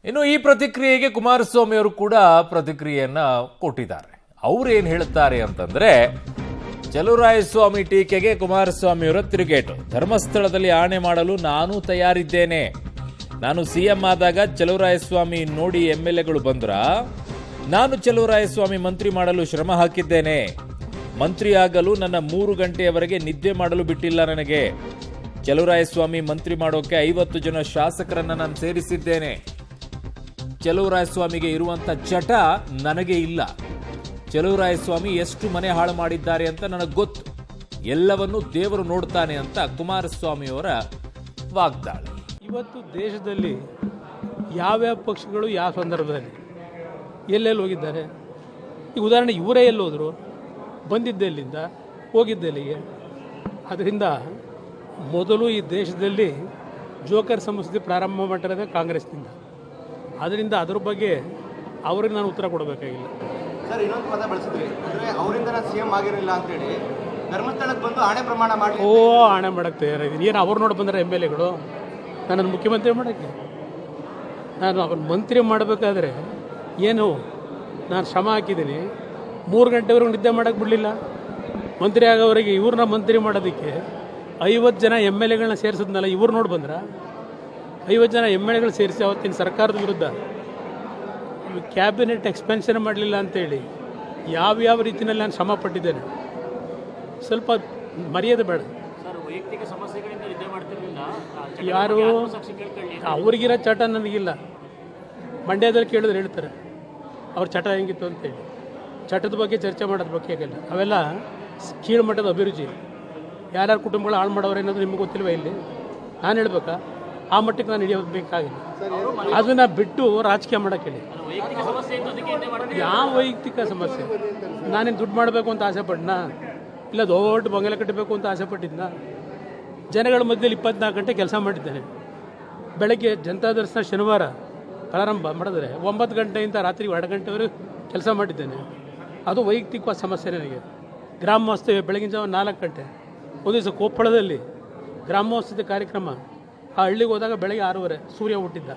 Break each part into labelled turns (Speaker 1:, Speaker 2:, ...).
Speaker 1: ಇನ್ನು ಈ ಪ್ರತಿಕ್ರಿಯೆಗೆ ಕುಮಾರಸ್ವಾಮಿ ಅವರು ಕೂಡ ಪ್ರತಿಕ್ರಿಯೆಯನ್ನ ಕೊಟ್ಟಿದ್ದಾರೆ. ಅವರು ಏನು ಹೇಳುತ್ತಾರೆ ಅಂತಂದ್ರೆ, ಚಲುವರಾಯಸ್ವಾಮಿ ಟೀಕೆಗೆ ಕುಮಾರಸ್ವಾಮಿ ಅವರ ತಿರುಗೇಟು. ಧರ್ಮಸ್ಥಳದಲ್ಲಿ ಆಣೆ ಮಾಡಲು ನಾನು ತಯಾರಿದ್ದೇನೆ. ನಾನು ಸಿಎಂ ಆದಾಗ ಚಲುವರಾಯಸ್ವಾಮಿ ನೋಡಿ ಎಂಎಲ್ಎಗಳು ಬಂದ್ರ ನಾನು ಚಲುವರಾಯಸ್ವಾಮಿ ಮಂತ್ರಿ ಮಾಡಲು ಶ್ರಮ ಹಾಕಿದ್ದೇನೆ. ಮಂತ್ರಿ ಆಗಲು ನನ್ನ 3 ಗಂಟೆಯವರೆಗೆ ನಿದ್ದೆ ಮಾಡಲು ಬಿಟ್ಟಿಲ್ಲ ನನಗೆ. ಚಲುವರಾಯಸ್ವಾಮಿ ಮಂತ್ರಿ ಮಾಡೋಕೆ 50 ಜನ ಶಾಸಕರನ್ನ ನಾನು ಸೇರಿಸಿದ್ದೇನೆ. ಚಲುವರಾಯಸ್ವಾಮಿಗೆ ಇರುವಂತ ಚಟ ನನಗೆ ಇಲ್ಲ. ಚಲುವರಾಯಸ್ವಾಮಿ ಎಷ್ಟು ಮನೆ ಹಾಳು ಮಾಡಿದ್ದಾರೆ ಅಂತ ನನಗೆ ಗೊತ್ತು. ಎಲ್ಲವನ್ನೂ ದೇವರು ನೋಡ್ತಾನೆ ಅಂತ ಕುಮಾರಸ್ವಾಮಿ ಅವರ ವಾಗ್ದಾಳಿ.
Speaker 2: ಇವತ್ತು ದೇಶದಲ್ಲಿ ಯಾವ್ಯಾವ ಪಕ್ಷಗಳು ಯಾವ ಸಂದರ್ಭದಲ್ಲಿ ಎಲ್ಲೆಲ್ಲಿ ಹೋಗಿದ್ದಾರೆ, ಈಗ ಉದಾಹರಣೆ ಇವರೇ ಎಲ್ಲಿ ಹೋದರು, ಬಂದಿದ್ದೆಲ್ಲಿಂದ, ಹೋಗಿದ್ದೆಲ್ಲಿಗೆ. ಅದರಿಂದ ಮೊದಲು ಈ ದೇಶದಲ್ಲಿ ಜೋಕರ್ ಸಂಸ್ಕೃತಿ ಪ್ರಾರಂಭ ಮಾಡಿರೋದೇ ಕಾಂಗ್ರೆಸ್ನಿಂದ. ಅದರಿಂದ ಅದ್ರ ಬಗ್ಗೆ ಅವ್ರಿಗೆ ನಾನು ಉತ್ತರ ಕೊಡಬೇಕಾಗಿಲ್ಲ.
Speaker 3: ಸರ್, ಇನ್ನೊಂದು ಪದ ಬಳಸಿದ್ವಿ, ಅಂದರೆ ಅವರಿಂದ ನಾನು ಸಿಎಂ ಆಗಿರಲಿಲ್ಲ ಅಂತೇಳಿ ಧರ್ಮಸ್ಥಳಕ್ಕೆ ಬಂದು ಆಣೆ ಪ್ರಮಾಣ ಮಾಡಿ
Speaker 2: ಆಣೆ ಮಾಡೋಕ್ಕೆ ತಯಾರಿದ್ದೀನಿ. ಏನು ಅವ್ರು ನೋಡಿ ಬಂದರೆ MLAಗಳು ನನ್ನನ್ನು ಮುಖ್ಯಮಂತ್ರಿ ಮಾಡೋಕ್ಕೆ? ನಾನು ಅವ್ರ ಮಂತ್ರಿ ಮಾಡಬೇಕಾದ್ರೆ ಏನು ನಾನು ಶ್ರಮ ಹಾಕಿದ್ದೀನಿ. 3 ಗಂಟೆವರೆಗೂ ನಿದ್ದೆ ಮಾಡೋಕ್ಕೆ ಬಿಡಲಿಲ್ಲ. ಮಂತ್ರಿ ಆಗೋವರೆಗೆ ಇವ್ರನ್ನ ಮಂತ್ರಿ ಮಾಡೋದಕ್ಕೆ 50 ಜನ MLAಗಳನ್ನ ಸೇರಿಸಿದ್ನಲ್ಲ, ಇವ್ರು ನೋಡಿ ಬಂದ್ರೆ 50 ಜನ MLAಗಳು ಸೇರಿಸಿ ಅವತ್ತಿನ ಸರ್ಕಾರದ ವಿರುದ್ಧ ಕ್ಯಾಬಿನೆಟ್ ಎಕ್ಸ್ಪೆನ್ಷನ್ ಮಾಡಲಿಲ್ಲ ಅಂತೇಳಿ ಯಾವ್ಯಾವ ರೀತಿಯಲ್ಲಿ ನಾನು ಶ್ರಮ ಪಟ್ಟಿದ್ದೇನೆ. ಸ್ವಲ್ಪ ಮರ್ಯಾದೆ ಬೇಡ. ಯಾರು ಅವ್ರಿಗಿರೋ ಚಟ ನನಗಿಲ್ಲ. ಮಂಡ್ಯದಲ್ಲಿ ಕೇಳಿದ್ರೆ ಹೇಳ್ತಾರೆ ಅವ್ರ ಚಟ ಹೆಂಗಿತ್ತು ಅಂತೇಳಿ. ಚಟದ ಬಗ್ಗೆ ಚರ್ಚೆ ಮಾಡೋದ್ರ ಬಗ್ಗೆ ಆಗಿಲ್ಲ. ಅವೆಲ್ಲ ಕೀಳುಮಟ್ಟದ ಅಭಿರುಚಿ. ಯಾರ್ಯಾರ ಕುಟುಂಬಗಳು ಹಾಳು ಮಾಡೋರು ಏನಾದರೂ ನಿಮ್ಗೆ ಗೊತ್ತಿಲ್ವ? ಇಲ್ಲಿ ನಾನು ಹೇಳ್ಬೇಕಾ? ಆ ಮಟ್ಟಕ್ಕೆ ನಾನು ಹಿಡಿಯೋದು ಬೇಕಾಗಿಲ್ಲ. ಅದನ್ನು ಬಿಟ್ಟು ರಾಜಕೀಯ ಮಾಡೋಕ್ಕೆ ಹೇಳಿ. ಯಾವ ವೈಯಕ್ತಿಕ ಸಮಸ್ಯೆ? ನಾನೇನು ದುಡ್ಡು ಮಾಡಬೇಕು ಅಂತ ಆಸೆ ಪಡ್ನಾ? ಇಲ್ಲ ದೊಡ್ಡ ಬಂಗಲೆ ಕಟ್ಟಬೇಕು ಅಂತ ಆಸೆ ಪಟ್ಟಿದ್ನಾ? ಜನಗಳ ಮಧ್ಯದಲ್ಲಿ 24 ಗಂಟೆ ಕೆಲಸ ಮಾಡಿದ್ದೇನೆ. ಬೆಳಗ್ಗೆ ಜನತಾ ದರ್ಶನ ಶನಿವಾರ ಪ್ರಾರಂಭ ಮಾಡಿದ್ರೆ 9 ಗಂಟೆಯಿಂದ ರಾತ್ರಿ 2 ಗಂಟೆವರೆಗೂ ಕೆಲಸ ಮಾಡಿದ್ದೇನೆ. ಅದು ವೈಯಕ್ತಿಕವಾದ ಸಮಸ್ಯೆ ನನಗೆ. ಗ್ರಾಮವಾಸ್ತವ್ಯ ಬೆಳಗಿನ ಜಾವ 4 ಗಂಟೆ. ಒಂದು ದಿವಸ ಕೊಪ್ಪಳದಲ್ಲಿ ಗ್ರಾಮೋತ್ಸವದ ಕಾರ್ಯಕ್ರಮ, ಆ ಹಳ್ಳಿಗೆ ಹೋದಾಗ ಬೆಳಗ್ಗೆ 6:30 ಸೂರ್ಯ ಹುಟ್ಟಿದ್ದ.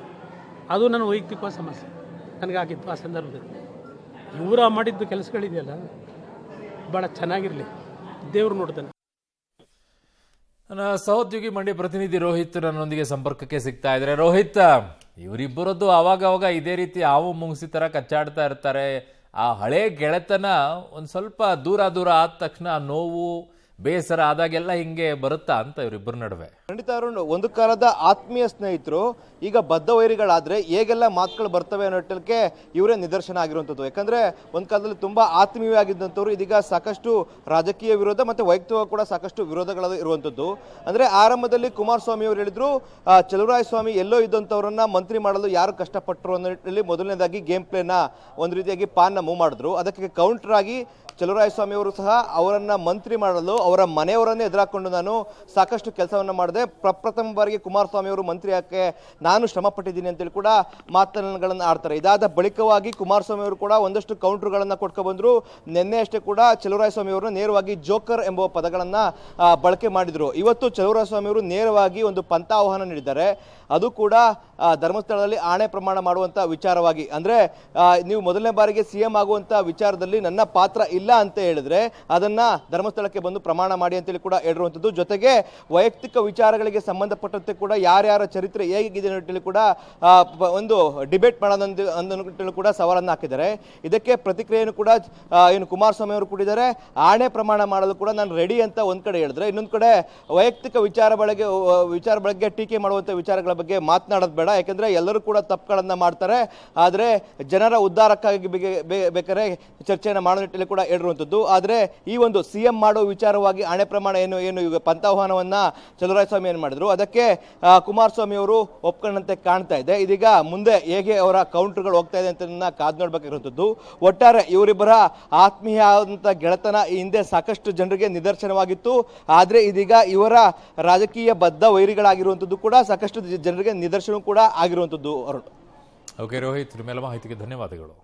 Speaker 2: ಅದು ನನ್ನ ವೈಯಕ್ತಿಕವಾದ ಸಮಸ್ಯೆ ನನಗಾಗಿತ್ತು ಆ ಸಂದರ್ಭದಲ್ಲಿ. ಇವರ ಮಾಡಿದ್ದು ಕೆಲಸಗಳಿದೆಯಲ್ಲ, ಭಾಳ ಚೆನ್ನಾಗಿರಲಿ, ದೇವರು ನೋಡ್ತಾನೆ.
Speaker 1: ನನ್ನ ಸಹೋದ್ಯೋಗಿ ಮಂಡ್ಯ ಪ್ರತಿನಿಧಿ ರೋಹಿತ್ ನನ್ನೊಂದಿಗೆ ಸಂಪರ್ಕಕ್ಕೆ ಸಿಗ್ತಾ ಇದ್ದಾರೆ. ರೋಹಿತ್, ಇವರಿಬ್ಬರದ್ದು ಆವಾಗ ಇದೇ ರೀತಿ ಹಾವು ಮುಂಗಿಸಿ ತರ ಕಚ್ಚಾಡ್ತಾ ಇರ್ತಾರೆ. ಆ ಹಳೆ ಗೆಳೆತನ ಒಂದು ಸ್ವಲ್ಪ ದೂರ ಆದ ತಕ್ಷಣ ನೋವು ಬೇಸರ ಆದಾಗೆಲ್ಲ ಹಿಂಗೆ ಬರುತ್ತಾ ಅಂತ ಇವರಿಬ್ಬರ ನಡುವೆ?
Speaker 3: ಖಂಡಿತ ಅರುಣ್, ಒಂದು ಕಾಲದ ಆತ್ಮೀಯ ಸ್ನೇಹಿತರು ಈಗ ಬದ್ಧ ವೈರಿಗಳಾದ್ರೆ ಹೇಗೆಲ್ಲ ಮಾತುಗಳು ಬರ್ತವೆ ಅನ್ನೋಟಕ್ಕೆ ಇವರೇ ನಿದರ್ಶನ ಆಗಿರುವಂಥದ್ದು. ಯಾಕಂದ್ರೆ ಒಂದು ಕಾಲದಲ್ಲಿ ತುಂಬಾ ಆತ್ಮೀಯವಾಗಿದ್ದಂಥವ್ರು ಇದೀಗ ಸಾಕಷ್ಟು ರಾಜಕೀಯ ವಿರೋಧ ಮತ್ತೆ ವೈಯಕ್ತಿಕ ಕೂಡ ಸಾಕಷ್ಟು ವಿರೋಧಗಳು ಇರುವಂಥದ್ದು. ಅಂದ್ರೆ ಆರಂಭದಲ್ಲಿ ಕುಮಾರಸ್ವಾಮಿ ಅವರು ಹೇಳಿದ್ರು, ಚಲುವರಾಯಸ್ವಾಮಿ ಎಲ್ಲೋ ಇದ್ದಂಥವ್ರನ್ನ ಮಂತ್ರಿ ಮಾಡಲು ಯಾರು ಕಷ್ಟಪಟ್ಟರು ಅನ್ನೋ ನಿಟ್ಟಿನಲ್ಲಿ ಮೊದಲನೇದಾಗಿ ಗೇಮ್ ಪ್ಲೇನ ಒಂದು ರೀತಿಯಾಗಿ ಪಾನ್ನ ಮೂವ್ ಮಾಡಿದ್ರು. ಅದಕ್ಕೆ ಕೌಂಟರ್ ಆಗಿ ಚಲುವರಾಯಸ್ವಾಮಿ ಅವರು ಸಹ ಅವರನ್ನ ಮಂತ್ರಿ ಮಾಡಲು ಅವರ ಮನೆಯವರನ್ನೇ ಎದುರಾಕೊಂಡು ನಾನು ಸಾಕಷ್ಟು ಕೆಲಸವನ್ನ ಮಾಡಿದೆ. ಪ್ರಪ್ರಥಮ ಬಾರಿಗೆ ಕುಮಾರಸ್ವಾಮಿ ಅವರು ಮಂತ್ರಿ ಯಾಕೆ ನಾನು ಶ್ರಮ ಪಟ್ಟಿದ್ದೀನಿ ಅಂತೇಳಿ ಕೂಡ ಮಾತುಗಳನ್ನು ಆಡ್ತಾರೆ. ಇದಾದ ಬಳಿಕವಾಗಿ ಕುಮಾರಸ್ವಾಮಿ ಅವರು ಕೂಡ ಒಂದಷ್ಟು ಕೌಂಟರ್ಗಳನ್ನ ಕೊಟ್ಕೊ ಬಂದ್ರು. ನಿನ್ನೆ ಅಷ್ಟೇ ಕೂಡ ಚಲುವರಾಯಸ್ವಾಮಿ ಅವರು ನೇರವಾಗಿ ಜೋಕರ್ ಎಂಬ ಪದಗಳನ್ನ ಬಳಕೆ ಮಾಡಿದ್ರು. ಇವತ್ತು ಚಲುವರಾಯಸ್ವಾಮಿ ಅವರು ನೇರವಾಗಿ ಒಂದು ಪಂಥ ಆಹ್ವಾನ ನೀಡಿದ್ದಾರೆ. ಅದು ಕೂಡ ಧರ್ಮಸ್ಥಳದಲ್ಲಿ ಆಣೆ ಪ್ರಮಾಣ ಮಾಡುವಂತ ವಿಚಾರವಾಗಿ. ಅಂದ್ರೆ ನೀವು ಮೊದಲನೇ ಬಾರಿಗೆ ಸಿಎಂ ಆಗುವಂತ ವಿಚಾರದಲ್ಲಿ ನನ್ನ ಪಾತ್ರ ಇಲ್ಲ ಅಂತ ಹೇಳಿದ್ರೆ ಅದನ್ನ ಧರ್ಮಸ್ಥಳಕ್ಕೆ ಬಂದು ಪ್ರಮಾಣ ಮಾಡಿ ಅಂತೇಳಿ ಕೂಡ ಹೇಳಿರುವಂಥದ್ದು. ಜೊತೆಗೆ ವೈಯಕ್ತಿಕ ವಿಚಾರಗಳಿಗೆ ಸಂಬಂಧಪಟ್ಟಂತೆ ಕೂಡ ಯಾರ್ಯಾರ ಚರಿತ್ರೆ ಹೇಗಿದೆ ಅನ್ನೋ ಕೂಡ ಒಂದು ಡಿಬೇಟ್ ಮಾಡೋದಂತ ಕೂಡ ಸವಾಲನ್ನು ಹಾಕಿದ್ದಾರೆ. ಇದಕ್ಕೆ ಪ್ರತಿಕ್ರಿಯೆಯನ್ನು ಕೂಡ ಏನು ಕುಮಾರಸ್ವಾಮಿ ಅವರು ಕೊಟ್ಟಿದ್ದಾರೆ. ಆಣೆ ಪ್ರಮಾಣ ಮಾಡಲು ಕೂಡ ನಾನು ರೆಡಿ ಅಂತ ಒಂದ್ ಕಡೆ ಹೇಳಿದ್ರೆ, ಇನ್ನೊಂದು ಕಡೆ ವೈಯಕ್ತಿಕ ವಿಚಾರ ಬಗ್ಗೆ ಟೀಕೆ ಮಾಡುವಂತ ವಿಚಾರಗಳ ಬಗ್ಗೆ ಮಾತನಾಡೋದು ಬೇಡ. ಯಾಕಂದ್ರೆ ಎಲ್ಲರೂ ಕೂಡ ತಪ್ಪುಗಳನ್ನ ಮಾಡ್ತಾರೆ. ಆದ್ರೆ ಜನರ ಉದ್ಧಾರಕ್ಕಾಗಿ ಬೇಕಾದ್ರೆ ಚರ್ಚೆಯನ್ನು ಮಾಡೋ ನಿಟ್ಟಿನಲ್ಲಿ ಕೂಡ ಹೇಳಿರುವಂಥದ್ದು. ಆದ್ರೆ ಈ ಒಂದು ಸಿಎಂ ಮಾಡೋ ವಿಚಾರವಾಗಿ ಆಣೆ ಪ್ರಮಾಣ ಏನು ಈಗ ಪಂಥಾಹ್ವಾನವನ್ನ ಚಲುವರಾಯಸ್ವಾಮಿ ಏನು ಮಾಡಿದ್ರು, ಅದಕ್ಕೆ ಕುಮಾರಸ್ವಾಮಿ ಅವರು ಒಪ್ಕೊಂಡಂತೆ ಕಾಣ್ತಾ ಇದೆ. ಇದೀಗ ಮುಂದೆ ಹೇಗೆ ಅವರ ಕೌಂಟರ್ಗಳು ಹೋಗ್ತಾ ಇದೆ ಅಂತ ಕಾದು ನೋಡ್ಬೇಕಿರುವಂಥದ್ದು. ಒಟ್ಟಾರೆ ಇವರಿಬ್ಬರ ಆತ್ಮೀಯ ಆದಂತ ಗೆಳೆತನ ಈ ಹಿಂದೆ ಸಾಕಷ್ಟು ಜನರಿಗೆ ನಿದರ್ಶನವಾಗಿತ್ತು. ಆದ್ರೆ ಇದೀಗ ಇವರ ರಾಜಕೀಯ ಬದ್ಧ ವೈರಿಗಳಾಗಿರುವಂಥದ್ದು ಕೂಡ ಸಾಕಷ್ಟು ಜನರಿಗೆ ನಿದರ್ಶನ ಕೂಡ ಆಗಿರುವಂಥದ್ದು.
Speaker 1: ಓಕೆ ರೋಹಿತ್, ನಿಮ್ಮೆಲ್ಲ ಮಾಹಿತಿಗೆ ಧನ್ಯವಾದಗಳು.